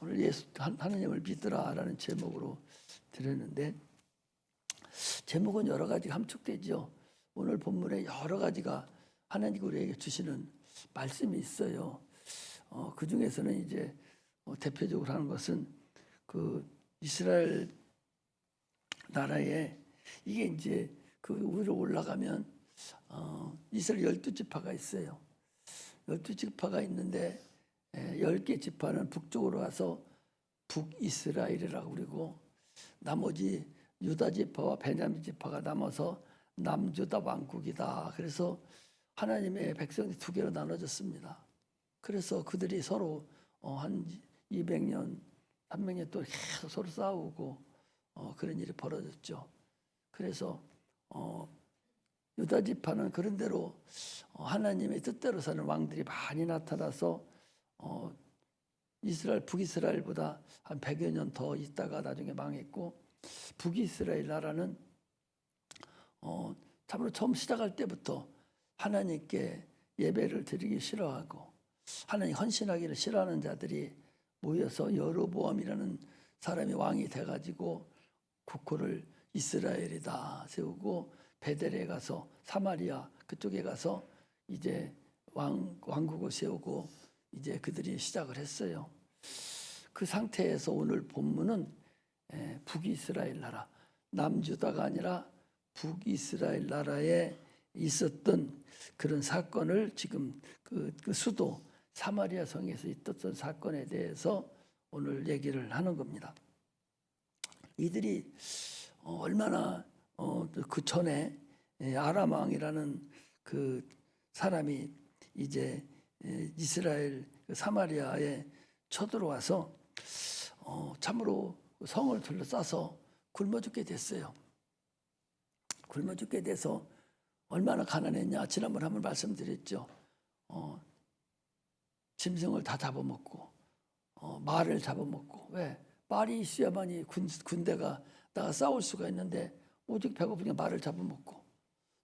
오늘 하나님을 믿으라라는 제목으로 드렸는데, 제목은 여러 가지가 함축되죠. 오늘 본문에 여러 가지가 하나님이 우리에게 주시는 말씀이 있어요. 그 중에서는 이제 대표적으로 하는 것은 그 이스라엘 나라에 이게 이제 그 위로 올라가면 이스라엘 12지파가 있어요. 12지파가 있는데 10개 지파는 북쪽으로 가서 북이스라엘이라고 그러고, 나머지 유다 지파와 베냐민 지파가 남아서 남유다 왕국이다. 그래서 하나님의 백성이 두 개로 나눠졌습니다. 그래서 그들이 서로 한 200년, 300년 동안 계속 서로 싸우고 그런 일이 벌어졌죠. 그래서 유다 지파는 그런 대로 하나님의 뜻대로 사는 왕들이 많이 나타나서 북이스라엘보다 한 100여 년 더 있다가 나중에 망했고, 북이스라엘 나라는 참으로 처음 시작할 때부터 하나님께 예배를 드리기 싫어하고 하나님 헌신하기를 싫어하는 자들이 모여서 여로보암이라는 사람이 왕이 돼가지고 국호를 이스라엘이다 세우고, 베델에 가서 사마리아 그쪽에 가서 이제 왕국을 세우고 이제 그들이 시작을 했어요. 그 상태에서 오늘 본문은 북이스라엘 나라, 남유다가 아니라 북이스라엘 나라에 있었던 그런 사건을 지금 그 수도 사마리아 성에서 있었던 사건에 대해서 오늘 얘기를 하는 겁니다. 이들이 얼마나 그 전에 아람 왕이라는 그 사람이 이제 이스라엘 사마리아에 쳐들어와서 참으로 성을 둘러싸서 굶어 죽게 됐어요. 굶어 죽게 돼서 얼마나 가난했냐, 지난번에 한번 말씀드렸죠. 짐승을 다 잡아먹고 말을 잡아먹고, 왜? 말이 있어야만이 군대가 나가 싸울 수가 있는데 오직 배고프니까 말을 잡아먹고,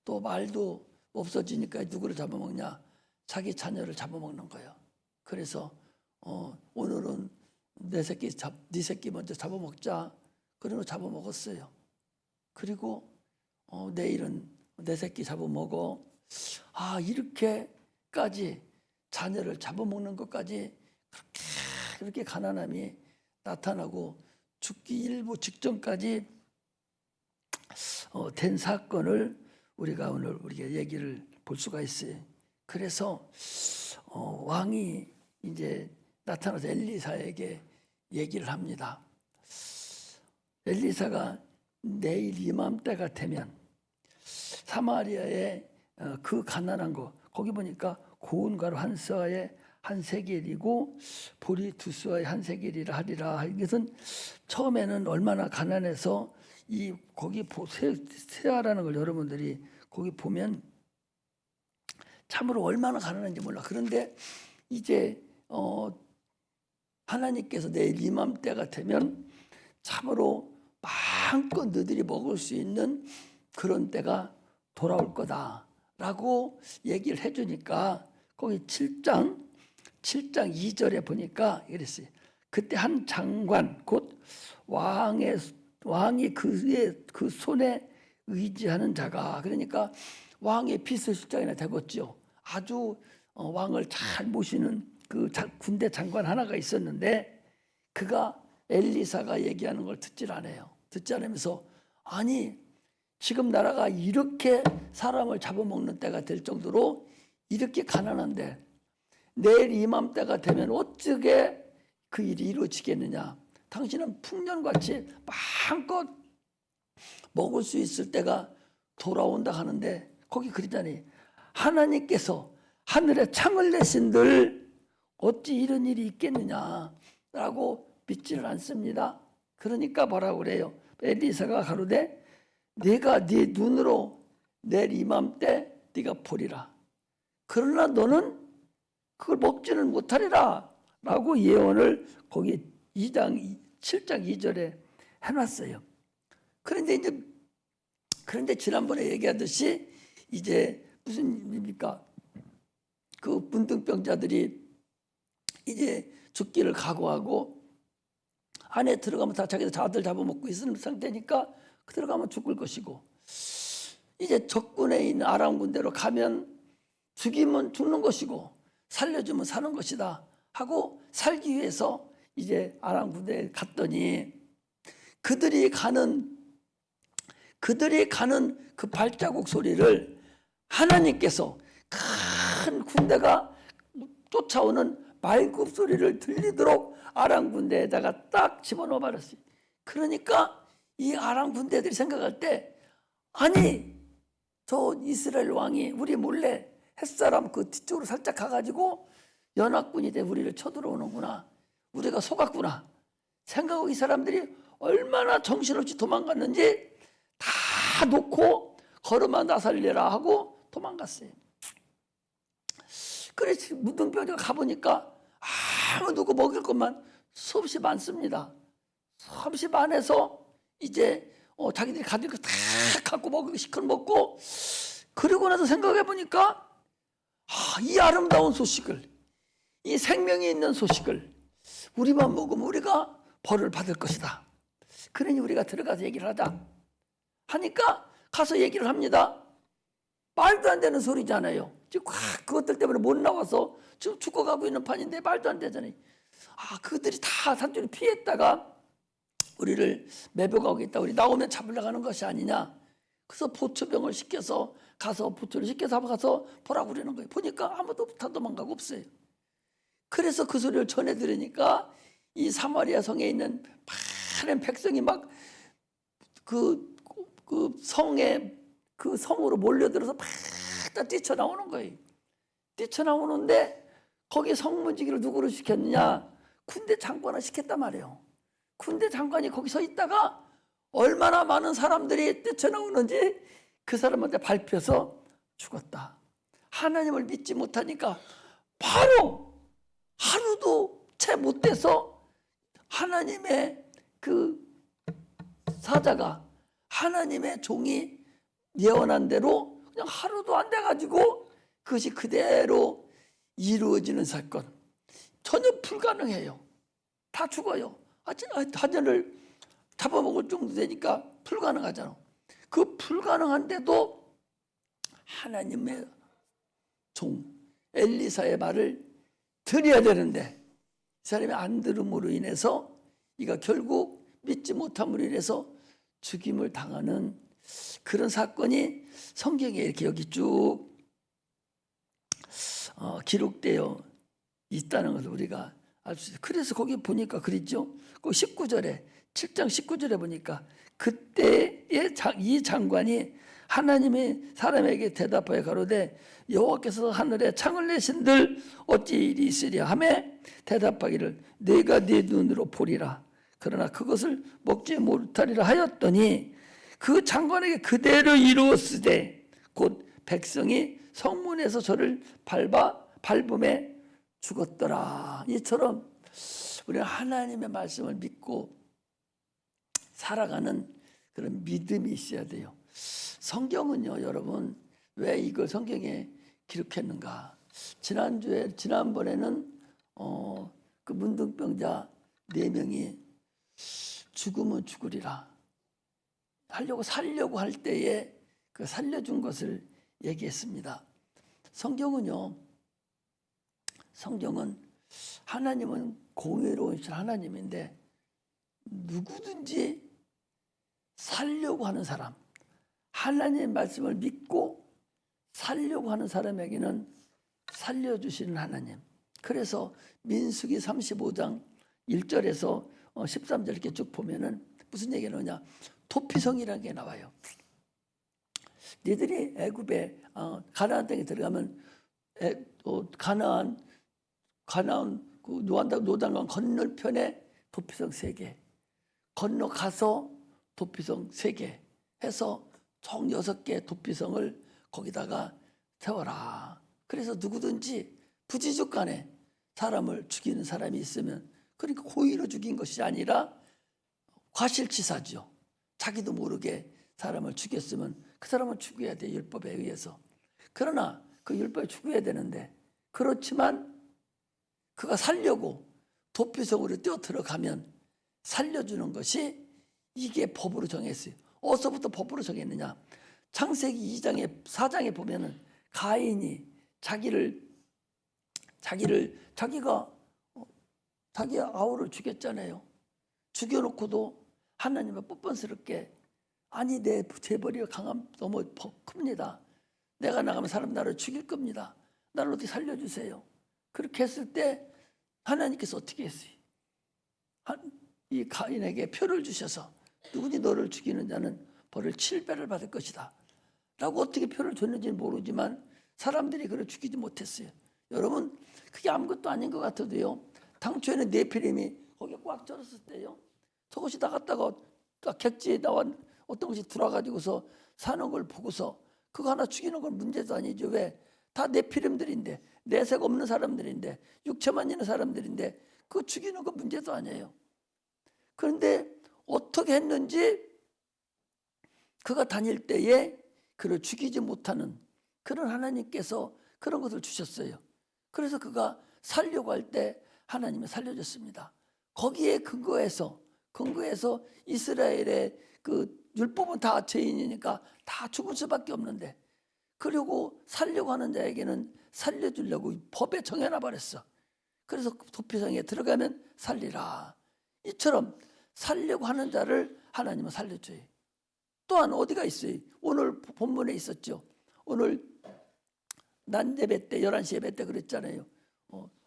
또 말도 없어지니까 누구를 잡아먹냐? 자기 자녀를 잡아먹는 거예요. 그래서 오늘은 네 새끼 먼저 잡아먹자. 그러고 잡아먹었어요. 그리고 내일은 내 새끼 잡아먹어. 이렇게까지 자녀를 잡아먹는 것까지 그렇게 가난함이 나타나고 죽기 일부 직전까지 된 사건을 우리가 오늘 우리가 얘기를 볼 수가 있어요. 그래서 왕이 이제 나타나서 엘리사에게 얘기를 합니다. 엘리사가 내일 이맘때가 되면 사마리아의 그 가난한 거, 거기 보니까 고운 가루 한 서아에 한 세겔이고 보리 두 서아에 한 세겔이라 하리라. 이것은 처음에는 얼마나 가난해서 거기 세아라는 걸 여러분들이 거기 보면 참으로 얼마나 가난한지 몰라. 그런데 이제 하나님께서 내일 이맘때가 되면 참으로 마음껏 너희들이 먹을 수 있는 그런 때가 돌아올 거다라고 얘기를 해주니까 거기 7장 2절에 보니까 이랬어요. 그때 한 장관 곧 왕이 그 손에 의지하는 자가, 그러니까 왕의 비서실장이나 되겠죠. 아주 왕을 잘 모시는 그 군대 장관 하나가 있었는데, 그가 엘리사가 얘기하는 걸 듣질 않아요. 듣지 않으면서, 아니 지금 나라가 이렇게 사람을 잡아먹는 때가 될 정도로 이렇게 가난한데 내일 이맘때가 되면 어떻게 그 일이 이루어지겠느냐. 당신은 풍년같이 마음껏 먹을 수 있을 때가 돌아온다 하는데, 거기 그러잖아요. 하나님께서 하늘에 창을 내신들 어찌 이런 일이 있겠느냐라고 믿지를 않습니다. 그러니까 뭐라고 그래요? 엘리사가 가로되 네가 네 눈으로 내일 이맘때 네가 보리라. 그러나 너는 그걸 먹지는 못하리라 라고 예언을 거기 7장 2절에 해놨어요. 그런데 지난번에 얘기하듯이 이제 무슨 일입니까? 그 문둥병자들이 이제 죽기를 각오하고 안에 들어가면 다 자기들 아들 잡아먹고 있는 상태니까 들어가면 죽을 것이고, 이제 적군에 있는 아람 군대로 가면 죽이면 죽는 것이고 살려주면 사는 것이다 하고 살기 위해서 이제 아람 군대에 갔더니 그들이 가는 그 발자국 소리를 하나님께서 큰 군대가 쫓아오는 말굽 소리를 들리도록 아람 군대에다가 딱 집어넣어 버렸어요. 그러니까 이 아람 군대들이 생각할 때, 아니 저 이스라엘 왕이 우리 몰래 햇사람 그 뒤쪽으로 살짝 가가지고 연합군이 돼 우리를 쳐들어오는구나, 우리가 속았구나 생각하고 이 사람들이 얼마나 정신없이 도망갔는지 다 놓고 걸음아 나살려라 하고 도망갔어요. 그래서 무등병자가 가보니까 아무 누구 먹일 것만 수없이 많습니다. 수없이 많아서 이제 자기들이 가질 거 다 갖고 먹고 시컷 먹고, 그러고 나서 생각해 보니까 이 아름다운 소식을, 이 생명이 있는 소식을 우리만 먹으면 우리가 벌을 받을 것이다. 그러니 우리가 들어가서 얘기를 하자 하니까 가서 얘기를 합니다. 말도 안 되는 소리잖아요. 지금 그것들 때문에 못 나와서 지금 죽어가고 있는 판인데 말도 안 되잖아요. 그들이 다 산줄이 피했다가 우리를 매복하고 있다, 우리 나오면 잡으러 가는 것이 아니냐. 그래서 보초병을 시켜서 가서 보초를 시켜서 가서 보라고 그러는 거예요. 보니까 아무도 다 도망가고 없어요. 그래서 그 소리를 전해 들으니까 이 사마리아 성에 있는 많은 백성이 막 그 성에, 그 성으로 몰려들어서 막 다 뛰쳐나오는 거예요. 뛰쳐나오는데 거기 성문지기를 누구를 시켰느냐? 군대 장관을 시켰단 말이에요. 군대 장관이 거기 서 있다가 얼마나 많은 사람들이 뛰쳐나오는지 그 사람한테 밟혀서 죽었다. 하나님을 믿지 못하니까 바로 하루도 채 못 돼서 하나님의 그 사자가, 하나님의 종이 예언한 대로 그냥 하루도 안 돼가지고 그것이 그대로 이루어지는 사건. 전혀 불가능해요. 다 죽어요. 하늘을 잡아먹을 정도 되니까 불가능하잖아. 그 불가능한데도 하나님의 종 엘리사의 말을 들어야 되는데 이 사람이 안 들음으로 인해서 이가 결국 믿지 못함으로 인해서 죽임을 당하는 그런 사건이 성경에 이렇게 여기 쭉 기록되어 있다는 것을 우리가 알 수 있어요. 그래서 거기 보니까 그랬죠. 그 19절에 7장 19절에 보니까 그때의 이 장관이 하나님의 사람에게 대답하여 가로되 여호와께서 하늘에 창을 내신들 어찌 일이 있으랴 하매 대답하기를 내가 네 눈으로 보리라 그러나 그것을 먹지 못하리라 하였더니 그 장관에게 그대로 이루었으되 곧 백성이 성문에서 저를 밟음에 죽었더라. 이처럼 우리는 하나님의 말씀을 믿고 살아가는 그런 믿음이 있어야 돼요. 성경은요, 여러분, 왜 이걸 성경에 기록했는가? 지난번에는 그 문둥병자 4명이 죽으면 죽으리라 하려고 살려고 할 때에 그 살려준 것을 얘기했습니다. 성경은 하나님은 공의로우신 하나님인데 누구든지 살려고 하는 사람, 하나님의 말씀을 믿고 살려고 하는 사람에게는 살려주시는 하나님. 그래서 민수기 35장 1절에서 13절 이렇게 쭉 보면은 무슨 얘기가 나오냐? 도피성이라는 게 나와요. 너희들이 애굽에 가나안 땅에 들어가면 가나안 그 요단강 건너편에 도피성 3개, 건너가서 도피성 3개 해서 총 6개 도피성을 거기다가 세워라. 그래서 누구든지 부지죽 간에 사람을 죽이는 사람이 있으면, 그러니까 고의로 죽인 것이 아니라 과실치사죠. 자기도 모르게 사람을 죽였으면 그 사람은 죽여야 돼, 율법에 의해서. 그러나 그 율법에 죽여야 되는데, 그렇지만 그가 살려고 도피성으로 뛰어 들어가면 살려주는 것이 이게 법으로 정했어요. 어디서부터 법으로 정했느냐? 창세기 2장에 4장에 보면은 가인이 자기가 자기 아우를 죽였잖아요. 죽여놓고도 하나님은 뻔뻔스럽게 아니 내 재벌이 강함 너무 큽니다. 내가 나가면 사람 나를 죽일 겁니다. 나를 어떻게 살려주세요. 그렇게 했을 때 하나님께서 어떻게 했어요? 이 가인에게 표를 주셔서 누구니 너를 죽이는 자는 벌을 7배를 받을 것이다 라고 어떻게 표를 줬는지는 모르지만 사람들이 그를 죽이지 못했어요. 여러분 그게 아무것도 아닌 것 같아도요, 당초에는 네피림이 거기에 꽉 쩔었을 때요, 저것이 나갔다가 객지에 나와 어떤 것이 들어가지고서 사는 걸 보고서 그거 하나 죽이는 건 문제도 아니죠. 왜? 다 네피림들인데, 내색 없는 사람들인데, 육체만 있는 사람들인데 그거 죽이는 건 문제도 아니에요. 그런데 어떻게 했는지 그가 다닐 때에 그를 죽이지 못하는 그런 하나님께서 그런 것을 주셨어요. 그래서 그가 살려고 할 때 하나님이 살려줬습니다. 거기에 근거해서 이스라엘의 그 율법은 다 죄인이니까 다 죽을 수밖에 없는데, 그리고 살려고 하는 자에게는 살려주려고 법에 정해놔 버렸어. 그래서 도피성에 들어가면 살리라. 이처럼 살려고 하는 자를 하나님은 살려줘요. 또한 어디가 있어요? 오늘 본문에 있었죠. 오늘 낮 예배 때 11시 예배 때 그랬잖아요.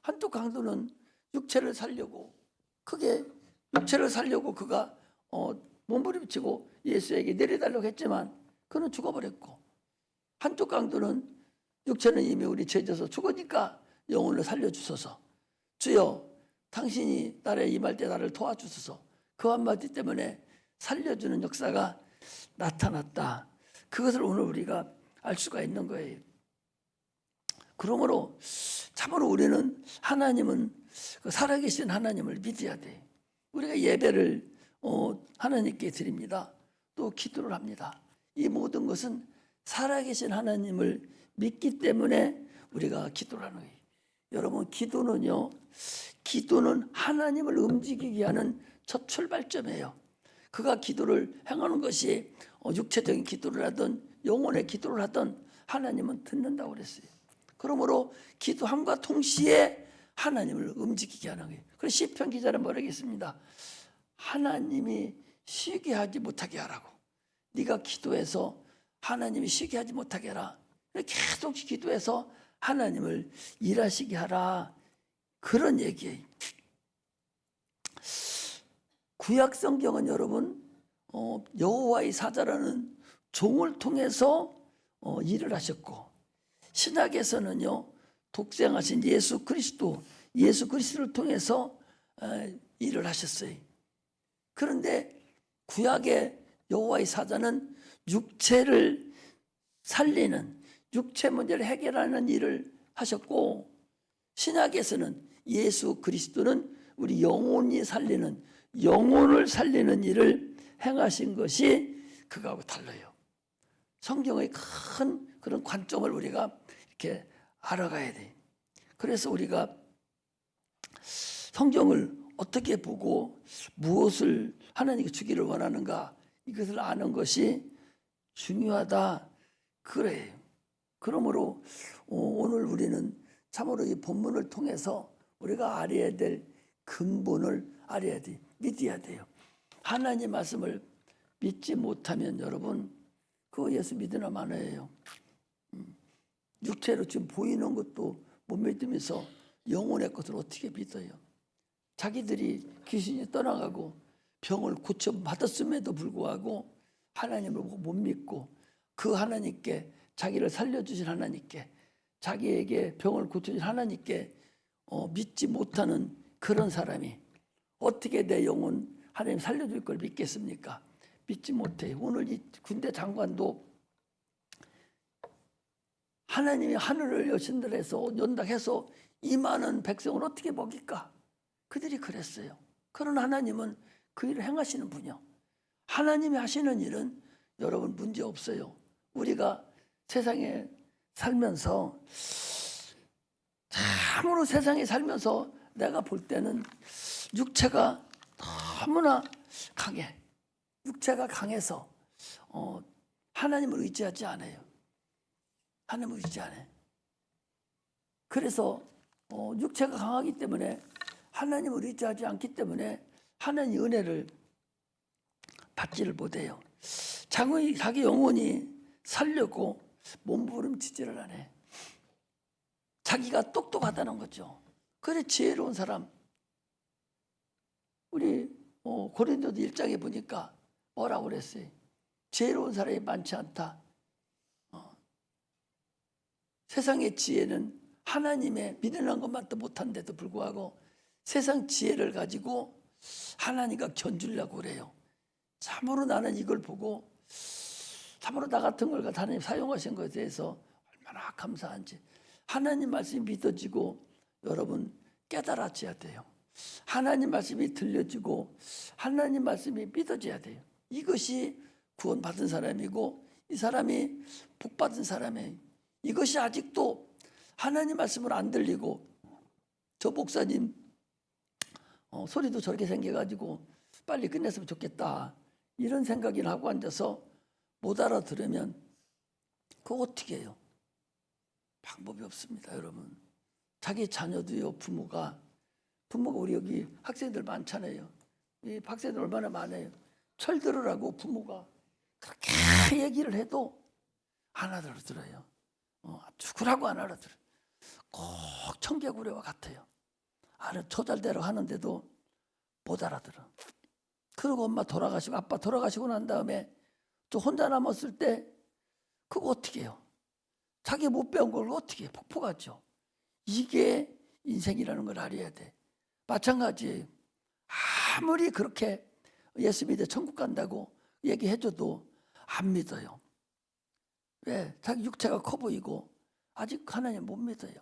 한쪽 강도는 육체를 살려고 그가 몸부림치고 예수에게 내려달라고 했지만 그는 죽어버렸고, 한쪽 강도는 육체는 이미 우리 죄져서 죽으니까 영혼을 살려주소서. 주여 당신이 나를 임할 때 나를 도와주소서. 그 한마디 때문에 살려주는 역사가 나타났다. 그것을 오늘 우리가 알 수가 있는 거예요. 그러므로 참으로 우리는 하나님은 살아계신 하나님을 믿어야 돼. 우리가 예배를 하나님께 드립니다. 또 기도를 합니다. 이 모든 것은 살아계신 하나님을 믿기 때문에 우리가 기도를 하는 거예요. 여러분 기도는 하나님을 움직이게 하는 첫 출발점이에요. 그가 기도를 행하는 것이 육체적인 기도를 하든 영혼의 기도를 하든 하나님은 듣는다고 그랬어요. 그러므로 기도함과 동시에 하나님을 움직이게 하는 거예요. 그래서 시편 기자는 뭐라고 했습니다. 하나님이 쉬게 하지 못하게 하라고. 네가 기도해서 하나님이 쉬게 하지 못하게 하라. 계속 기도해서 하나님을 일하시게 하라. 그런 얘기예요. 구약 성경은 여러분 여호와의 사자라는 종을 통해서 일을 하셨고, 신약에서는요 독생하신 예수 그리스도를 통해서 일을 하셨어요. 그런데 구약의 여호와의 사자는 육체를 살리는, 육체 문제를 해결하는 일을 하셨고, 신약에서는 예수 그리스도는 우리 영혼을 살리는 일을 행하신 것이 그거하고 달라요. 성경의 큰 그런 관점을 우리가 이렇게 알아가야 돼. 그래서 우리가 성경을 어떻게 보고 무엇을 하나님께 주기를 원하는가, 이것을 아는 것이 중요하다 그래요. 그러므로 오늘 우리는 참으로 이 본문을 통해서 우리가 알아야 될 근본을 알아야 돼. 믿어야 돼요. 하나님 말씀을 믿지 못하면 여러분 그거 예수 믿으나 마나예요. 육체로 지금 보이는 것도 못 믿으면서 영혼의 것을 어떻게 믿어요? 자기들이 귀신이 떠나가고 병을 고쳐받았음에도 불구하고 하나님을 못 믿고 그 하나님께, 자기를 살려주신 하나님께, 자기에게 병을 고쳐주신 하나님께 믿지 못하는 그런 사람이 어떻게 내 영혼 하나님 살려줄 걸 믿겠습니까? 믿지 못해요. 오늘 이 군대 장관도 하나님이 하늘을 여신들에서 연락해서 이 많은 백성을 어떻게 먹일까? 그들이 그랬어요. 그러나 하나님은 그 일을 행하시는 분이요. 하나님이 하시는 일은 여러분 문제 없어요. 우리가 세상에 살면서 참으로 세상에 살면서 내가 볼 때는 육체가 너무나 강해. 육체가 강해서 하나님을 의지하지 않아요. 하나님을 의지 안 해. 그래서 육체가 강하기 때문에 하나님을 의지하지 않기 때문에 하나님의 은혜를 받지를 못해요. 자기 영혼이 살려고 몸부림치지를 안 해. 자기가 똑똑하다는 거죠. 그래 지혜로운 사람. 우리 고린도서 1장에 보니까 뭐라고 그랬어요? 지혜로운 사람이 많지 않다. 세상의 지혜는 하나님의 미련한 것만도 못한데도 불구하고 세상 지혜를 가지고 하나님과 견주려고 그래요. 참으로 나는 이걸 보고 참으로 나 같은 걸 하나님 사용하신 것에 대해서 얼마나 감사한지. 하나님 말씀이 믿어지고 여러분 깨달아져야 돼요. 하나님 말씀이 들려지고 하나님 말씀이 믿어져야 돼요. 이것이 구원받은 사람이고 이 사람이 복받은 사람이에요. 이것이 아직도 하나님 말씀을 안 들리고 저 목사님 소리도 저렇게 생겨가지고 빨리 끝냈으면 좋겠다 이런 생각이나 하고 앉아서 못 알아들으면 그거 어떻게 해요? 방법이 없습니다. 여러분 자기 자녀도요. 부모가 우리 여기 학생들 많잖아요. 이 학생들 얼마나 많아요. 철 들으라고 부모가 그렇게 얘기를 해도 안 알아들어요. 죽으라고 안 알아들어요. 꼭 청개구리와 같아요. 초잘대로 하는데도 못 알아들어. 그리고 엄마 돌아가시고 아빠 돌아가시고 난 다음에 또 혼자 남았을 때 그거 어떻게 해요? 자기 못 배운 걸 어떻게 해? 폭포같죠. 이게 인생이라는 걸 알아야 돼. 마찬가지예요. 아무리 그렇게 예수 믿어 천국 간다고 얘기해줘도 안 믿어요. 왜? 자기 육체가 커 보이고 아직 하나님 못 믿어요.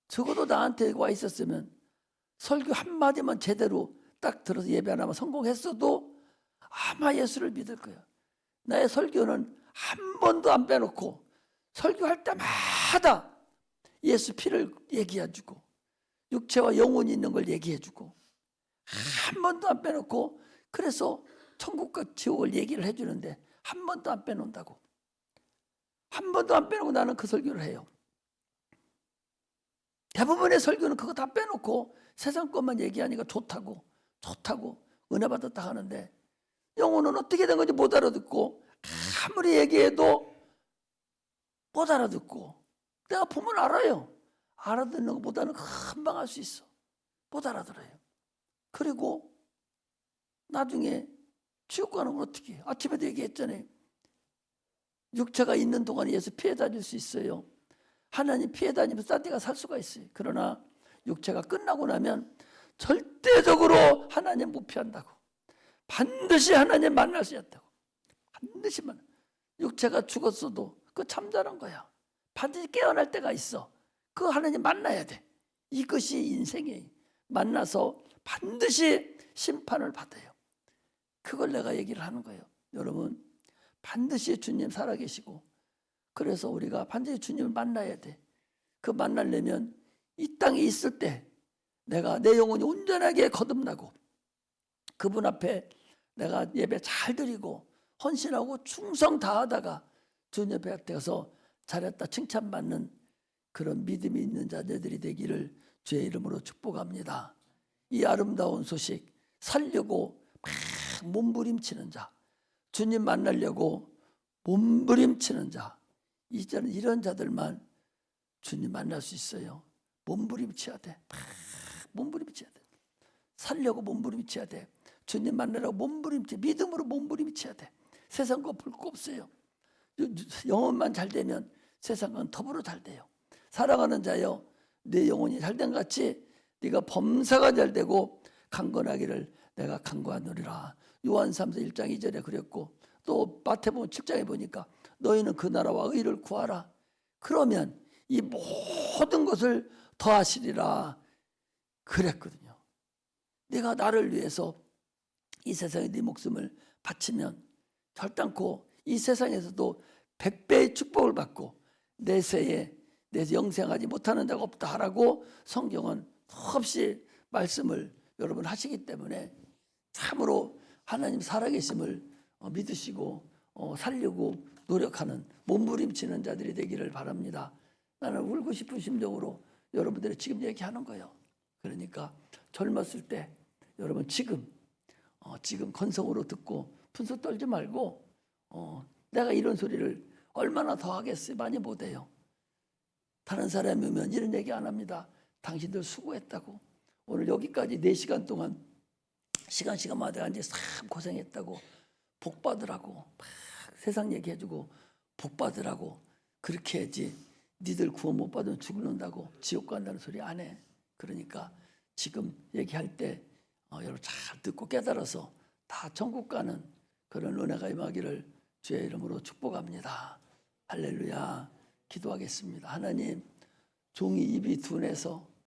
적어도 나한테 와 있었으면 설교 한마디만 제대로 딱 들어서 예배 하나만 성공했어도 아마 예수를 믿을 거예요. 나의 설교는 한 번도 안 빼놓고 설교할 때마다 예수 피를 얘기해주고 육체와 영혼이 있는 걸 얘기해주고 한 번도 안 빼놓고 그래서 천국과 지옥을 얘기를 해주는데 한 번도 안 빼놓는다고. 한 번도 안 빼놓고 나는 그 설교를 해요. 대부분의 설교는 그거 다 빼놓고 세상 것만 얘기하니까 좋다고 은혜 받았다 하는데 영혼은 어떻게 된 건지 못 알아듣고 아무리 얘기해도 못 알아듣고 내가 보면 알아요. 알아듣는 것보다는 금방 알 수 있어. 못 알아들어요. 그리고 나중에 지옥 가는 건 어떻게 해요? 아침에도 얘기했잖아요. 육체가 있는 동안에 예수 피해 다닐 수 있어요. 하나님 피해 다니면서 딴 데가 살 수가 있어요. 그러나 육체가 끝나고 나면 절대적으로 하나님 못 피한다고. 반드시 하나님 만날 수 있다고. 반드시 만나. 육체가 죽었어도 그거 참자는 거야. 반드시 깨어날 때가 있어. 그 하나님 만나야 돼. 이것이 인생이에요. 만나서 반드시 심판을 받아요. 그걸 내가 얘기를 하는 거예요. 여러분 반드시 주님 살아계시고 그래서 우리가 반드시 주님을 만나야 돼. 그 만나려면 이 땅에 있을 때 내가 내 영혼이 온전하게 거듭나고 그분 앞에 내가 예배 잘 드리고 헌신하고 충성 다하다가 주님 앞에 가서 잘했다 칭찬받는 그런 믿음이 있는 자녀들이 되기를 주의 이름으로 축복합니다. 이 아름다운 소식 살려고 막 몸부림치는 자, 주님 만나려고 몸부림치는 자, 이제는 이런 자들만 주님 만날 수 있어요. 몸부림쳐야 돼. 몸부림쳐야 돼. 살려고 몸부림쳐야 돼. 주님 만나려고 몸부림쳐. 믿음으로 몸부림쳐야 돼. 세상 거 볼 거 없어요. 영혼만 잘 되면 세상은 더불어 잘 돼요. 사랑하는 자여, 내 영혼이 잘된 같이 네가 범사가 잘 되고 강건하기를 내가 간구하노리라. 요한 3서 1장 2절에 그랬고 또 마태복음 7장에 보니까 너희는 그 나라와 의를 구하라. 그러면 이 모든 것을 더하시리라 그랬거든요. 네가 나를 위해서 이 세상에 네 목숨을 바치면 결단코 이 세상에서도 100배의 축복을 받고 내세에 영생하지 못하는 자가 없다 하라고 성경은 없이 말씀을 여러분 하시기 때문에 참으로 하나님 살아계심을 믿으시고 살려고 노력하는 몸부림치는 자들이 되기를 바랍니다. 나는 울고 싶은 심정으로 여러분들이 지금 얘기하는 거예요. 그러니까 젊었을 때 여러분 지금 건성으로 듣고 분수 떨지 말고 내가 이런 소리를 얼마나 더 하겠어요. 많이 못해요. 다른 사람이면 이런 얘기 안 합니다. 당신들 수고했다고. 오늘 여기까지 4시간 동안 시간마다 앉아서 참 고생했다고. 복 받으라고. 막 세상 얘기해주고 복 받으라고. 그렇게 해야지. 니들 구원 못 받으면 죽는다고. 지옥 간다는 소리 안 해. 그러니까 지금 얘기할 때 여러분 잘 듣고 깨달아서 다 천국 가는 그런 은혜가 임하기를 주의 이름으로 축복합니다. 할렐루야. 기도하겠습니다. 하나님, 종이 입이 둔해서